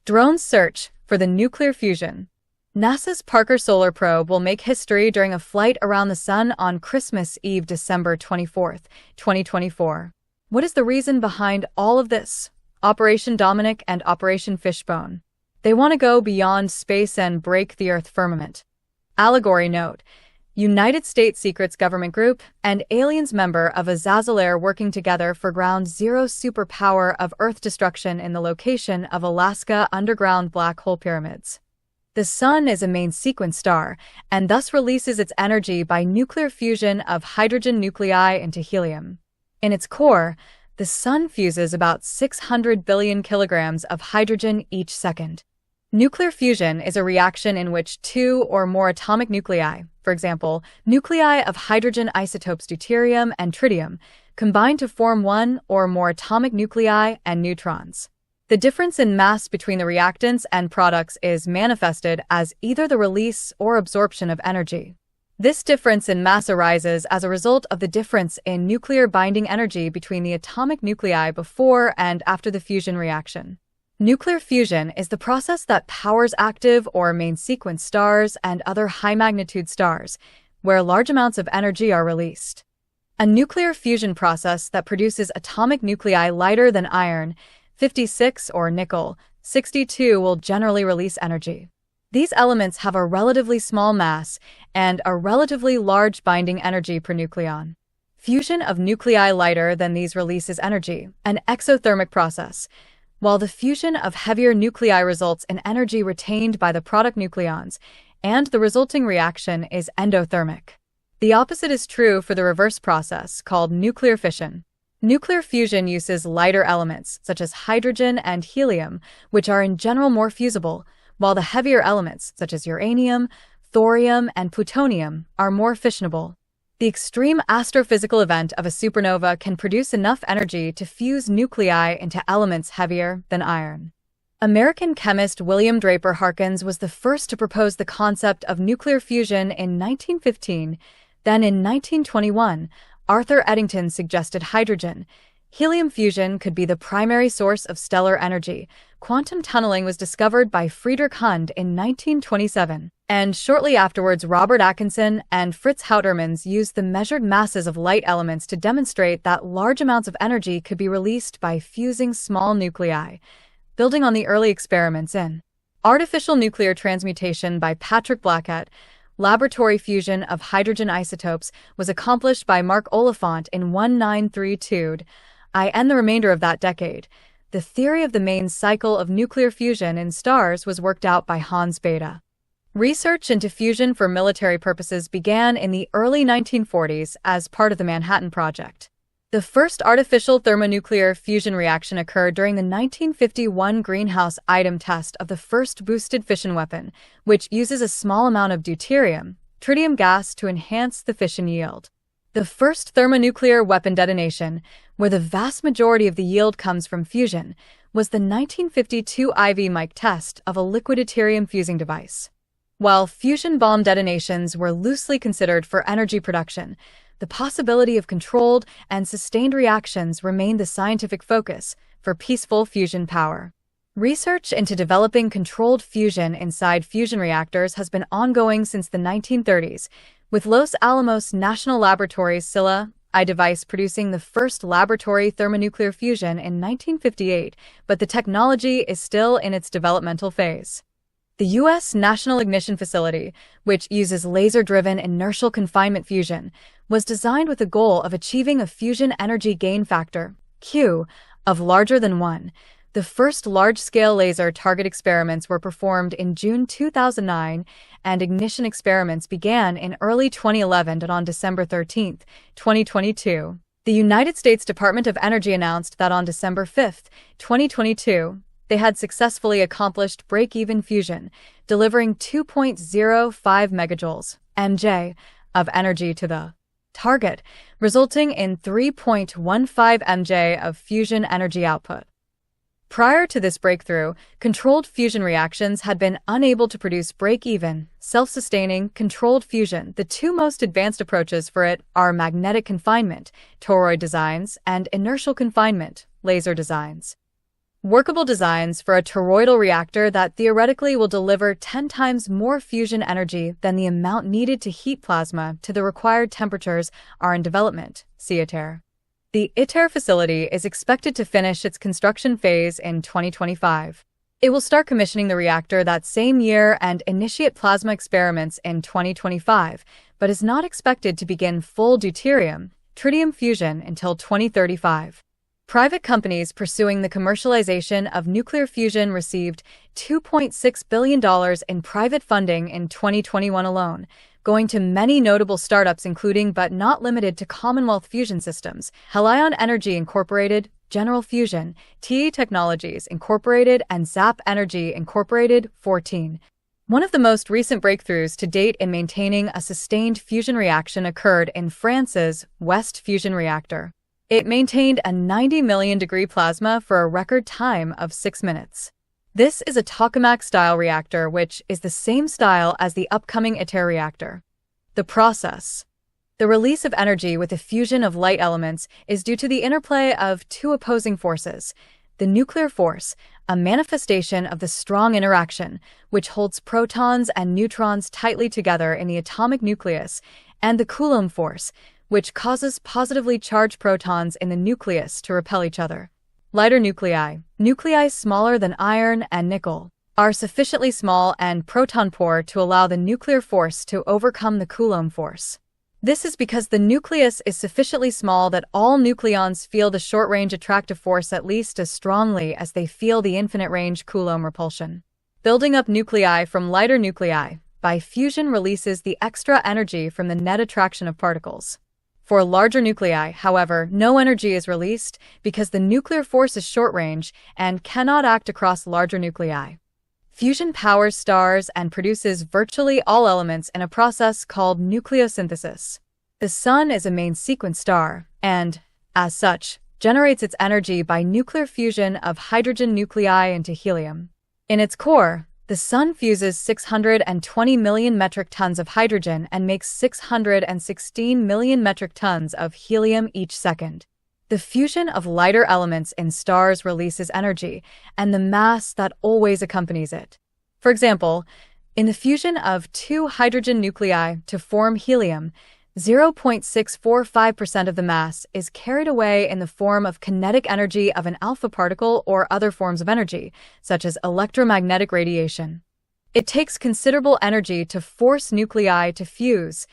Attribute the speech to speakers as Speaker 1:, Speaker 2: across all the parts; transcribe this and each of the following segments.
Speaker 1: Drones search for the nuclear fusion. NASA's Parker Solar Probe will make history during a flight around the sun on Christmas Eve, December 24, 2024. What is the reason behind all of this? Operation Dominic and Operation Fishbone. They want to go beyond space and break the Earth firmament. Allegory note: United States Secrets Government Group and aliens member of Azazel working together for Ground Zero superpower of Earth destruction in the location of Alaska underground black hole pyramids. The Sun is a main sequence star, and thus releases its energy by nuclear fusion of hydrogen nuclei into helium. In its core, the Sun fuses about 600 billion kilograms of hydrogen each second. Nuclear fusion is a reaction in which two or more atomic nuclei, for example, nuclei of hydrogen isotopes deuterium and tritium, combine to form one or more atomic nuclei and neutrons. The difference in mass between the reactants and products is manifested as either the release or absorption of energy. This difference in mass arises as a result of the difference in nuclear binding energy between the atomic nuclei before and after the fusion reaction. Nuclear fusion is the process that powers active or main sequence stars and other high-magnitude stars, where large amounts of energy are released. A nuclear fusion process that produces atomic nuclei lighter than iron, 56, or nickel, 62, will generally release energy. These elements have a relatively small mass and a relatively large binding energy per nucleon. Fusion of nuclei lighter than these releases energy, an exothermic process, while the fusion of heavier nuclei results in energy retained by the product nucleons, and the resulting reaction is endothermic. The opposite is true for the reverse process, called nuclear fission. Nuclear fusion uses lighter elements, such as hydrogen and helium, which are in general more fusible, while the heavier elements, such as uranium, thorium, and plutonium, are more fissionable. The extreme astrophysical event of a supernova can produce enough energy to fuse nuclei into elements heavier than iron. American chemist William Draper Harkins was the first to propose the concept of nuclear fusion in 1915. Then in 1921, Arthur Eddington suggested hydrogen. Helium fusion could be the primary source of stellar energy. Quantum tunneling was discovered by Friedrich Hund in 1927. And shortly afterwards, Robert Atkinson and Fritz Houtermans used the measured masses of light elements to demonstrate that large amounts of energy could be released by fusing small nuclei, building on the early experiments in artificial nuclear transmutation by Patrick Blackett. Laboratory fusion of hydrogen isotopes was accomplished by Mark Oliphant in 1932. In the remainder of that decade, the theory of the main cycle of nuclear fusion in stars was worked out by Hans Bethe. Research into fusion for military purposes began in the early 1940s as part of the Manhattan Project. The first artificial thermonuclear fusion reaction occurred during the 1951 greenhouse item test of the first boosted fission weapon, which uses a small amount of deuterium, tritium gas to enhance the fission yield. The first thermonuclear weapon detonation, where the vast majority of the yield comes from fusion, was the 1952 IV Mike test of a liquid deuterium fusing device. While fusion bomb detonations were loosely considered for energy production, the possibility of controlled and sustained reactions remained the scientific focus for peaceful fusion power. Research into developing controlled fusion inside fusion reactors has been ongoing since the 1930s, with Los Alamos National Laboratory's SILA-I device producing the first laboratory thermonuclear fusion in 1958, but the technology is still in its developmental phase. The U.S. National Ignition Facility, which uses laser-driven inertial confinement fusion, was designed with the goal of achieving a fusion energy gain factor, Q, of larger than 1. The first large-scale laser target experiments were performed in June 2009, and ignition experiments began in early 2011. On December 13, 2022, the United States Department of Energy announced that on December 5, 2022, they had successfully accomplished break-even fusion, delivering 2.05 megajoules (MJ) of energy to the target, resulting in 3.15 MJ of fusion energy output. Prior to this breakthrough, controlled fusion reactions had been unable to produce break-even, self-sustaining, controlled fusion. The two most advanced approaches for it are magnetic confinement, toroid designs, and inertial confinement, laser designs. workable designs for a toroidal reactor that theoretically will deliver 10 times more fusion energy than the amount needed to heat plasma to the required temperatures are in development, see ITER. The ITER facility is expected to finish its construction phase in 2025. It will start commissioning the reactor that same year and initiate plasma experiments in 2025, but is not expected to begin full deuterium-tritium fusion until 2035. Private companies pursuing the commercialization of nuclear fusion received $2.6 billion in private funding in 2021 alone, going to many notable startups including but not limited to Commonwealth Fusion Systems, Helion Energy Incorporated, General Fusion, TE Technologies Incorporated, and Zap Energy Incorporated. 14. One of the most recent breakthroughs to date in maintaining a sustained fusion reaction occurred in France's West Fusion Reactor. It maintained a 90 million degree plasma for a record time of 6 minutes. This is a tokamak-style reactor, which is the same style as the upcoming ITER reactor. The process. The release of energy with the fusion of light elements is due to the interplay of two opposing forces: the nuclear force, a manifestation of the strong interaction, which holds protons and neutrons tightly together in the atomic nucleus, and the Coulomb force, which causes positively charged protons in the nucleus to repel each other. Lighter nuclei smaller than iron and nickel, are sufficiently small and proton-poor to allow the nuclear force to overcome the Coulomb force. This is because the nucleus is sufficiently small that all nucleons feel the short-range attractive force at least as strongly as they feel the infinite-range Coulomb repulsion. Building up nuclei from lighter nuclei by fusion releases the extra energy from the net attraction of particles. For larger nuclei, however, no energy is released because the nuclear force is short-range and cannot act across larger nuclei. Fusion powers stars and produces virtually all elements in a process called nucleosynthesis. The Sun is a main sequence star and, as such, generates its energy by nuclear fusion of hydrogen nuclei into helium. In its core, the Sun fuses 620 million metric tons of hydrogen and makes 616 million metric tons of helium each second. The fusion of lighter elements in stars releases energy and the mass that always accompanies it. For example, in the fusion of two hydrogen nuclei to form helium, 0.645% of the mass is carried away in the form of kinetic energy of an alpha particle or other forms of energy, such as electromagnetic radiation. It takes considerable energy to force nuclei to fuse,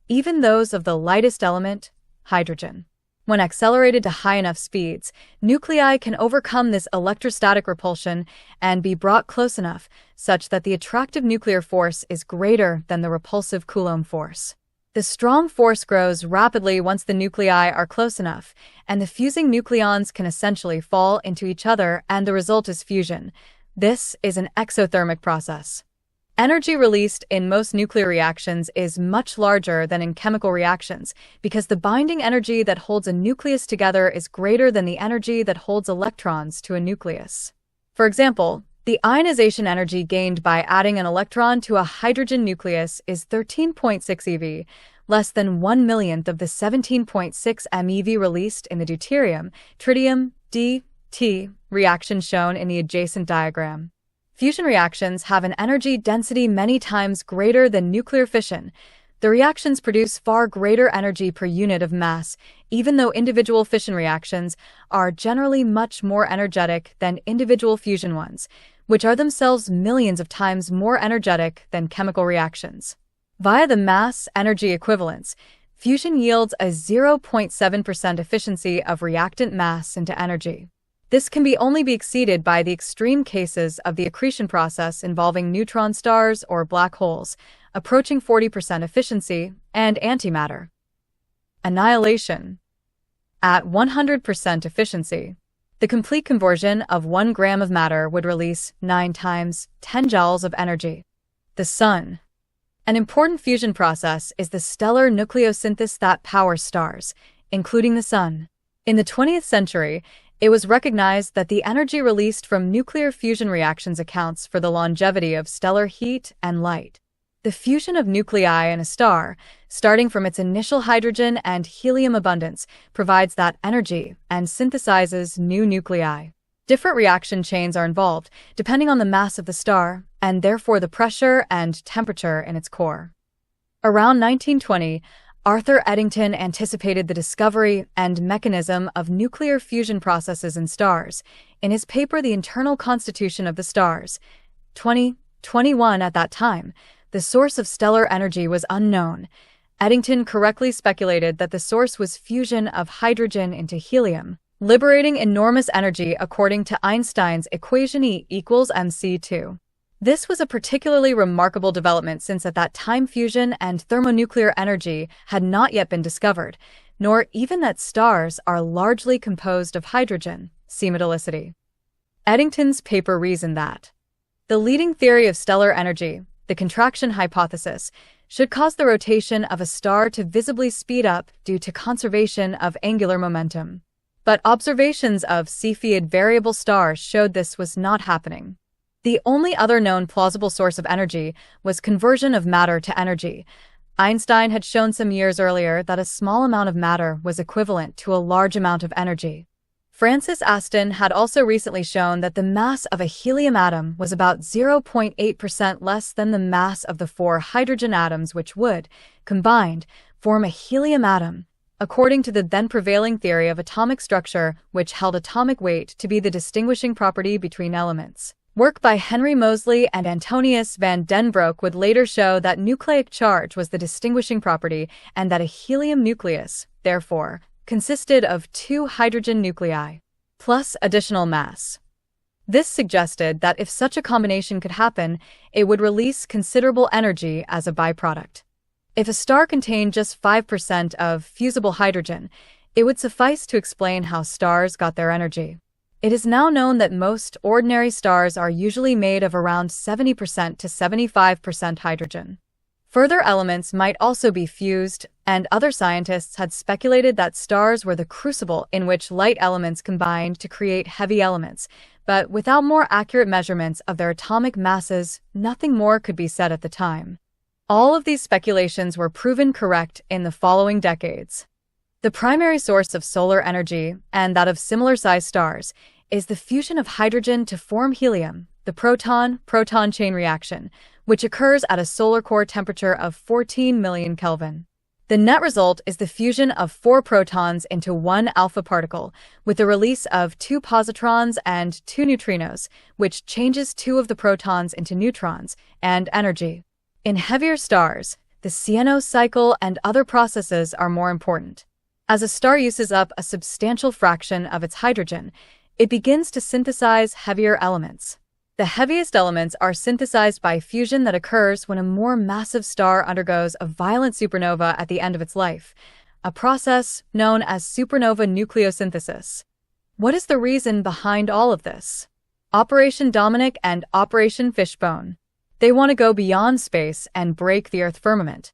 Speaker 1: even those of the lightest element, hydrogen. When accelerated to high enough speeds, nuclei can overcome this electrostatic repulsion and be brought close enough such that the attractive nuclear force is greater than the repulsive Coulomb force. The strong force grows rapidly once the nuclei are close enough, and the fusing nucleons can essentially fall into each other, and the result is fusion. This is an exothermic process. Energy released in most nuclear reactions is much larger than in chemical reactions because the binding energy that holds a nucleus together is greater than the energy that holds electrons to a nucleus. For example, the ionization energy gained by adding an electron to a hydrogen nucleus is 13.6 eV, less than 1/millionth of the 17.6 MeV released in the deuterium-tritium (DT) reaction shown in the adjacent diagram. Fusion reactions have an energy density many times greater than nuclear fission. The reactions produce far greater energy per unit of mass, even though individual fission reactions are generally much more energetic than individual fusion ones, which are themselves millions of times more energetic than chemical reactions. Via the mass-energy equivalence, fusion yields a 0.7% efficiency of reactant mass into energy. This can only be exceeded by the extreme cases of the accretion process involving neutron stars or black holes, approaching 40% efficiency, and antimatter. Annihilation. At 100% efficiency, the complete conversion of 1 gram of matter would release 9 times 10 joules of energy. The Sun. An important fusion process is the stellar nucleosynthesis that powers stars, including the Sun. In the 20th century, it was recognized that the energy released from nuclear fusion reactions accounts for the longevity of stellar heat and light. The fusion of nuclei in a star, starting from its initial hydrogen and helium abundance, provides that energy and synthesizes new nuclei. Different reaction chains are involved, depending on the mass of the star, and therefore the pressure and temperature in its core. Around 1920, Arthur Eddington anticipated the discovery and mechanism of nuclear fusion processes in stars in his paper The Internal Constitution of the Stars. 2021 At that time, the source of stellar energy was unknown. Eddington correctly speculated that the source was fusion of hydrogen into helium, liberating enormous energy according to Einstein's equation E equals mc2. This was a particularly remarkable development since at that time fusion and thermonuclear energy had not yet been discovered, nor even that stars are largely composed of hydrogen. See metallicity. Eddington's paper reasoned that the leading theory of stellar energy, the contraction hypothesis, should cause the rotation of a star to visibly speed up due to conservation of angular momentum. But observations of Cepheid variable stars showed this was not happening. The only other known plausible source of energy was conversion of matter to energy. Einstein had shown some years earlier that a small amount of matter was equivalent to a large amount of energy. Francis Aston had also recently shown that the mass of a helium atom was about 0.8% less than the mass of the 4 hydrogen atoms which would, combined, form a helium atom, according to the then prevailing theory of atomic structure, which held atomic weight to be the distinguishing property between elements. Work by Henry Moseley and Antonius van den Broek would later show that nucleic charge was the distinguishing property and that a helium nucleus, therefore, consisted of 2 hydrogen nuclei, plus additional mass. This suggested that if such a combination could happen, it would release considerable energy as a byproduct. If a star contained just 5% of fusible hydrogen, it would suffice to explain how stars got their energy. It is now known that most ordinary stars are usually made of around 70% to 75% hydrogen. Further elements might also be fused, and other scientists had speculated that stars were the crucible in which light elements combined to create heavy elements, but without more accurate measurements of their atomic masses, nothing more could be said at the time. All of these speculations were proven correct in the following decades. The primary source of solar energy, and that of similar-sized stars, is the fusion of hydrogen to form helium, the proton-proton chain reaction, which occurs at a solar core temperature of 14 million Kelvin. The net result is the fusion of 4 protons into 1 alpha particle, with the release of 2 positrons and 2 neutrinos, which changes 2 of the protons into neutrons, and energy. In heavier stars, the Carnot cycle and other processes are more important. As a star uses up a substantial fraction of its hydrogen, it begins to synthesize heavier elements. The heaviest elements are synthesized by fusion that occurs when a more massive star undergoes a violent supernova at the end of its life, a process known as supernova nucleosynthesis. What is the reason behind all of this? Operation Dominic and Operation Fishbone. They want to go beyond space and break the Earth firmament.